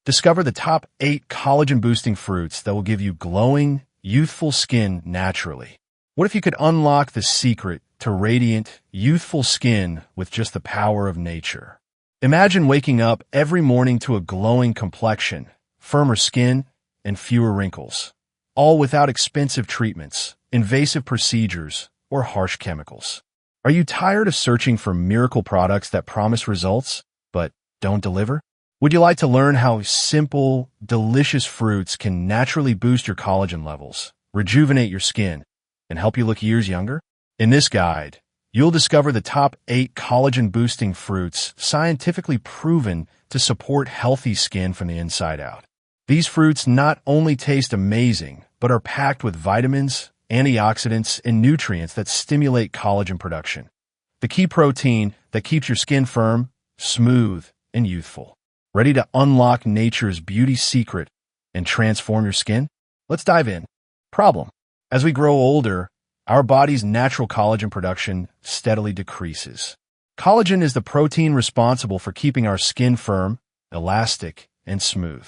Discover the top 8 collagen-boosting fruits that will give you glowing, youthful skin naturally. What if you could unlock the secret to radiant, youthful skin with just the power of nature? Imagine waking up every morning to a glowing complexion, firmer skin, and fewer wrinkles, all without expensive treatments, invasive procedures, or harsh chemicals. Are you tired of searching for miracle products that promise results, but don't deliver? Would you like to learn how simple, delicious fruits can naturally boost your collagen levels, rejuvenate your skin, and help you look years younger? In this guide, you'll discover the top 8 collagen-boosting fruits scientifically proven to support healthy skin from the inside out. These fruits not only taste amazing, but are packed with vitamins, antioxidants, and nutrients that stimulate collagen production, the key protein that keeps your skin firm, smooth, and youthful. Ready to unlock nature's beauty secret and transform your skin? Let's dive in. Problem: as we grow older, our body's natural collagen production steadily decreases. Collagen is the protein responsible for keeping our skin firm, elastic, and smooth.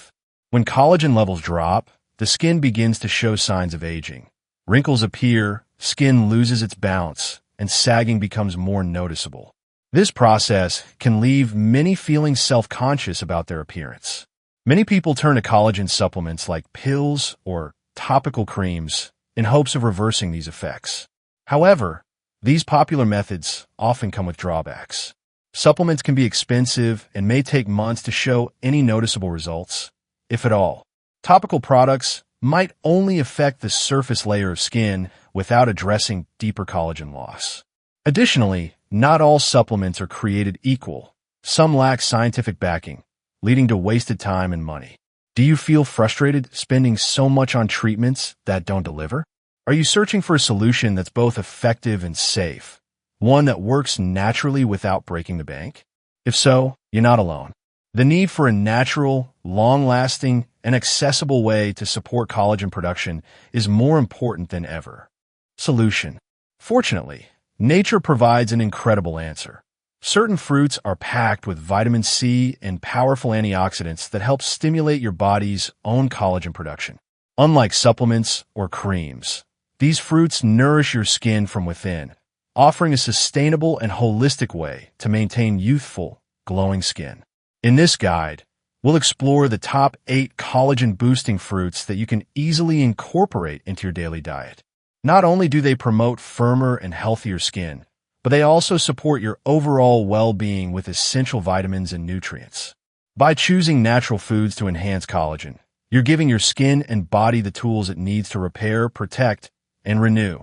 When collagen levels drop, the skin begins to show signs of aging. Wrinkles appear, skin loses its bounce, and sagging becomes more noticeable. This process can leave many feeling self-conscious about their appearance. Many people turn to collagen supplements like pills or topical creams in hopes of reversing these effects. However, these popular methods often come with drawbacks. Supplements can be expensive and may take months to show any noticeable results, if at all. Topical products might only affect the surface layer of skin without addressing deeper collagen loss. Additionally, not all supplements are created equal. Some lack scientific backing, leading to wasted time and money. Do you feel frustrated spending so much on treatments that don't deliver? Are you searching for a solution that's both effective and safe, one that works naturally without breaking the bank? If so, you're not alone. The need for a natural, long-lasting, and accessible way to support collagen production is more important than ever. Solution: fortunately, nature provides an incredible answer. Certain fruits are packed with vitamin C and powerful antioxidants that help stimulate your body's own collagen production. Unlike supplements or creams, these fruits nourish your skin from within, offering a sustainable and holistic way to maintain youthful, glowing skin. In this guide, we'll explore the top 8 collagen-boosting fruits that you can easily incorporate into your daily diet. Not only do they promote firmer and healthier skin, but they also support your overall well-being with essential vitamins and nutrients. By choosing natural foods to enhance collagen, you're giving your skin and body the tools it needs to repair, protect, and renew.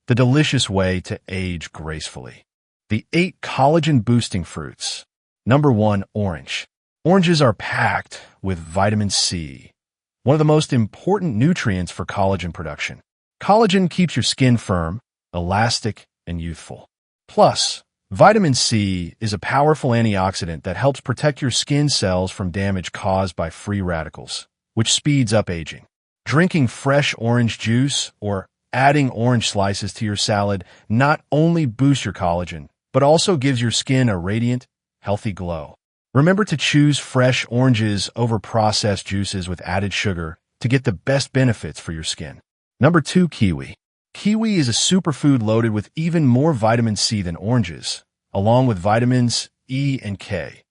The delicious way to age gracefully. The 8 collagen-boosting fruits. Number 1. Orange. Oranges are packed with vitamin C, one of the most important nutrients for collagen production. Collagen keeps your skin firm, elastic, and youthful. Plus, vitamin C is a powerful antioxidant that helps protect your skin cells from damage caused by free radicals, which speeds up aging. Drinking fresh orange juice or adding orange slices to your salad not only boosts your collagen, but also gives your skin a radiant, healthy glow. Remember to choose fresh oranges over processed juices with added sugar to get the best benefits for your skin. Number 2. Kiwi. Kiwi is a superfood loaded with even more vitamin C than oranges, along with vitamins E and K.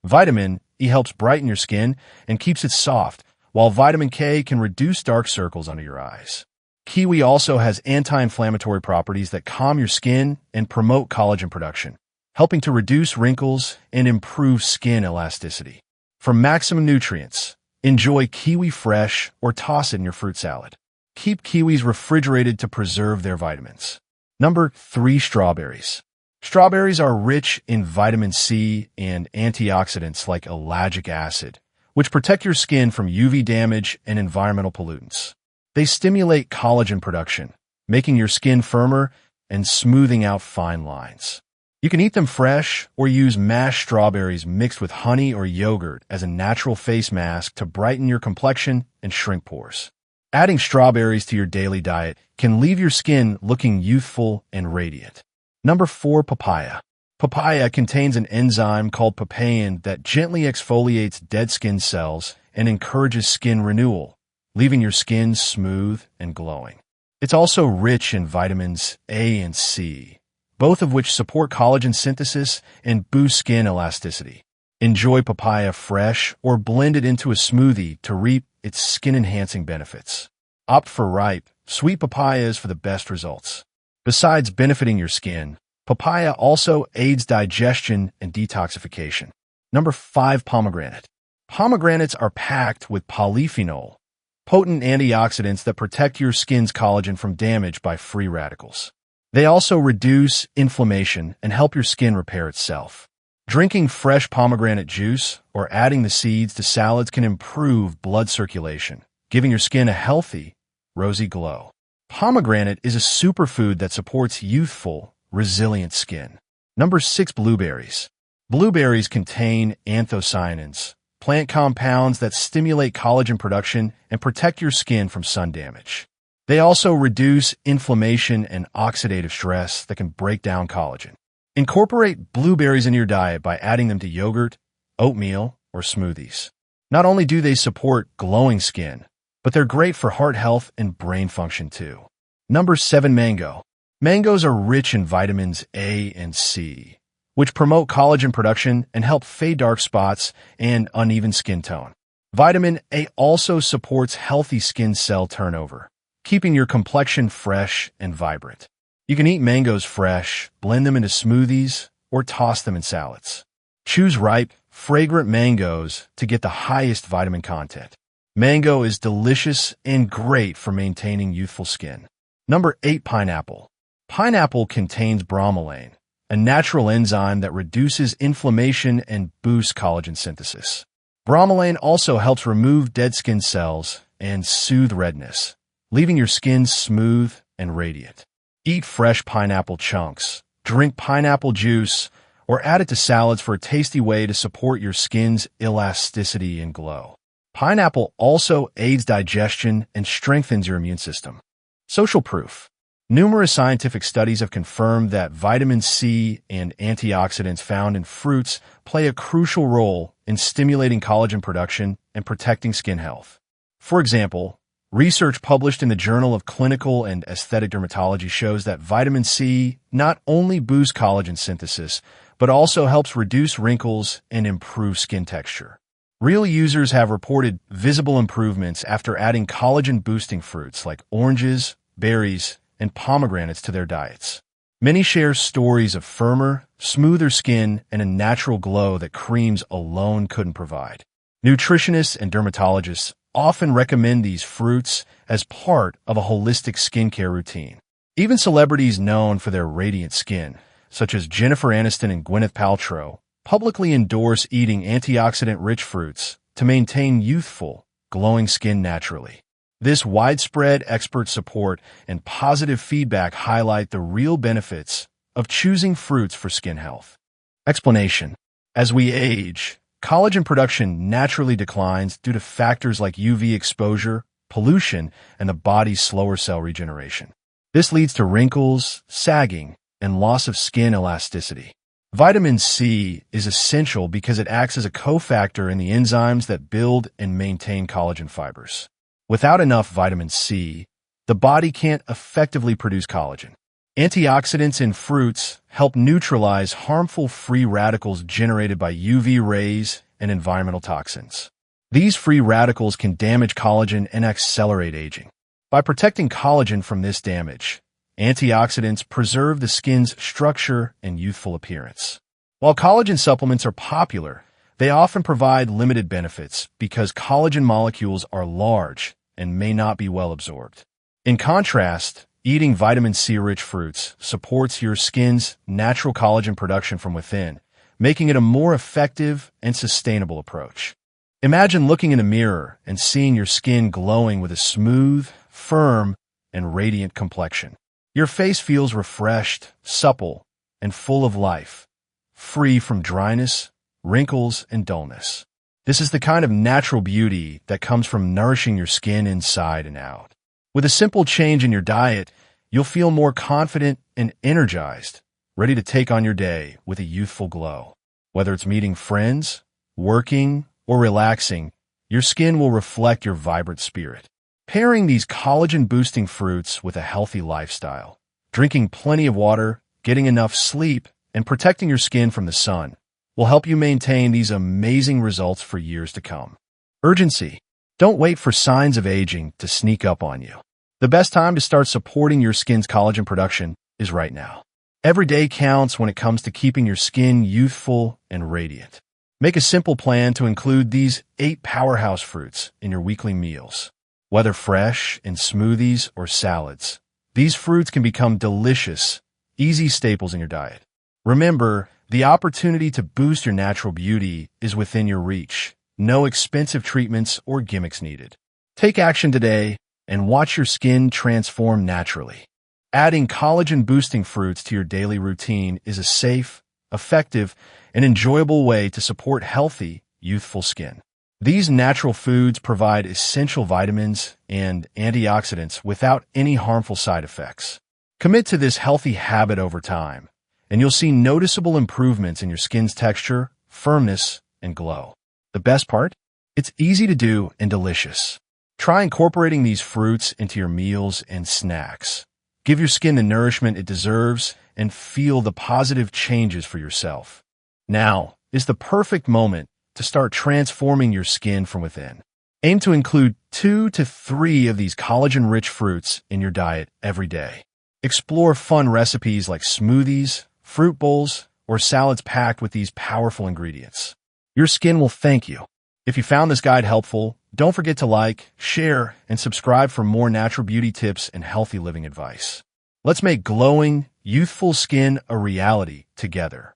Vitamin E helps brighten your skin and keeps it soft, while vitamin K can reduce dark circles under your eyes. Kiwi also has anti-inflammatory properties that calm your skin and promote collagen production, helping to reduce wrinkles and improve skin elasticity. For maximum nutrients, enjoy kiwi fresh or toss it in your fruit salad. Keep kiwis refrigerated to preserve their vitamins. Number 3. Strawberries. Strawberries are rich in vitamin C and antioxidants like ellagic acid, which protect your skin from UV damage and environmental pollutants. They stimulate collagen production, making your skin firmer and smoothing out fine lines. You can eat them fresh or use mashed strawberries mixed with honey or yogurt as a natural face mask to brighten your complexion and shrink pores. Adding strawberries to your daily diet can leave your skin looking youthful and radiant. Number 4. Papaya. Papaya contains an enzyme called papain that gently exfoliates dead skin cells and encourages skin renewal, leaving your skin smooth and glowing. It's also rich in vitamins A and C, both of which support collagen synthesis and boost skin elasticity. Enjoy papaya fresh or blend it into a smoothie to reap its skin-enhancing benefits. Opt for ripe, sweet papayas for the best results. Besides benefiting your skin, papaya also aids digestion and detoxification. Number 5. Pomegranate. Pomegranates are packed with polyphenol, potent antioxidants that protect your skin's collagen from damage by free radicals. They also reduce inflammation and help your skin repair itself. Drinking fresh pomegranate juice or adding the seeds to salads can improve blood circulation, giving your skin a healthy, rosy glow. Pomegranate is a superfood that supports youthful, resilient skin. Number 6. Blueberries. Blueberries contain anthocyanins, plant compounds that stimulate collagen production and protect your skin from sun damage. They also reduce inflammation and oxidative stress that can break down collagen. Incorporate blueberries in your diet by adding them to yogurt, oatmeal, or smoothies. Not only do they support glowing skin, but they're great for heart health and brain function too. Number 7. Mango. Mangoes are rich in vitamins A and C, which promote collagen production and help fade dark spots and uneven skin tone. Vitamin A also supports healthy skin cell turnover, keeping your complexion fresh and vibrant. You can eat mangoes fresh, blend them into smoothies, or toss them in salads. Choose ripe, fragrant mangoes to get the highest vitamin content. Mango is delicious and great for maintaining youthful skin. Number 8. Pineapple. Pineapple contains bromelain, a natural enzyme that reduces inflammation and boosts collagen synthesis. Bromelain also helps remove dead skin cells and soothe redness, leaving your skin smooth and radiant. Eat fresh pineapple chunks, drink pineapple juice, or add it to salads for a tasty way to support your skin's elasticity and glow. Pineapple also aids digestion and strengthens your immune system. Social proof. Numerous scientific studies have confirmed that vitamin C and antioxidants found in fruits play a crucial role in stimulating collagen production and protecting skin health. For example, research published in the Journal of Clinical and Aesthetic Dermatology shows that vitamin C not only boosts collagen synthesis, but also helps reduce wrinkles and improve skin texture. Real users have reported visible improvements after adding collagen-boosting fruits like oranges, berries, and pomegranates to their diets. Many share stories of firmer, smoother skin and a natural glow that creams alone couldn't provide. Nutritionists and dermatologists often recommend these fruits as part of a holistic skincare routine. Even celebrities known for their radiant skin, such as Jennifer Aniston and Gwyneth Paltrow, publicly endorse eating antioxidant-rich fruits to maintain youthful, glowing skin naturally. This widespread expert support and positive feedback highlight the real benefits of choosing fruits for skin health. Explanation. As we age, collagen production naturally declines due to factors like UV exposure, pollution, and the body's slower cell regeneration. This leads to wrinkles, sagging, and loss of skin elasticity. Vitamin C is essential because it acts as a cofactor in the enzymes that build and maintain collagen fibers. Without enough vitamin C, the body can't effectively produce collagen. Antioxidants in fruits help neutralize harmful free radicals generated by UV rays and environmental toxins. These free radicals can damage collagen and accelerate aging. By protecting collagen from this damage, antioxidants preserve the skin's structure and youthful appearance. While collagen supplements are popular, they often provide limited benefits because collagen molecules are large and may not be well absorbed. In contrast, eating vitamin C-rich fruits supports your skin's natural collagen production from within, making it a more effective and sustainable approach. Imagine looking in a mirror and seeing your skin glowing with a smooth, firm, and radiant complexion. Your face feels refreshed, supple, and full of life, free from dryness, wrinkles, and dullness. This is the kind of natural beauty that comes from nourishing your skin inside and out. With a simple change in your diet, you'll feel more confident and energized, ready to take on your day with a youthful glow. Whether it's meeting friends, working, or relaxing, Your skin will reflect your vibrant spirit. Pairing these collagen-boosting fruits with a healthy lifestyle, drinking plenty of water, getting enough sleep, and protecting your skin from the sun will help you maintain these amazing results for years to come. Urgency. Don't wait for signs of aging to sneak up on you. The best time to start supporting your skin's collagen production is right now. Every day counts when it comes to keeping your skin youthful and radiant. Make a simple plan to include these 8 powerhouse fruits in your weekly meals. Whether fresh, in smoothies, or salads, these fruits can become delicious, easy staples in your diet. Remember, the opportunity to boost your natural beauty is within your reach. No expensive treatments or gimmicks needed. Take action today and watch your skin transform naturally. Adding collagen-boosting fruits to your daily routine is a safe, effective, and enjoyable way to support healthy, youthful skin. These natural foods provide essential vitamins and antioxidants without any harmful side effects. Commit to this healthy habit over time, and you'll see noticeable improvements in your skin's texture, firmness, and glow. The best part? It's easy to do and delicious. Try incorporating these fruits into your meals and snacks. Give your skin the nourishment it deserves and feel the positive changes for yourself. Now is the perfect moment to start transforming your skin from within. Aim to include 2 to 3 of these collagen-rich fruits in your diet every day. Explore fun recipes like smoothies, fruit bowls, or salads packed with these powerful ingredients. Your skin will thank you. If you found this guide helpful, don't forget to like, share, and subscribe for more natural beauty tips and healthy living advice. Let's make glowing, youthful skin a reality together.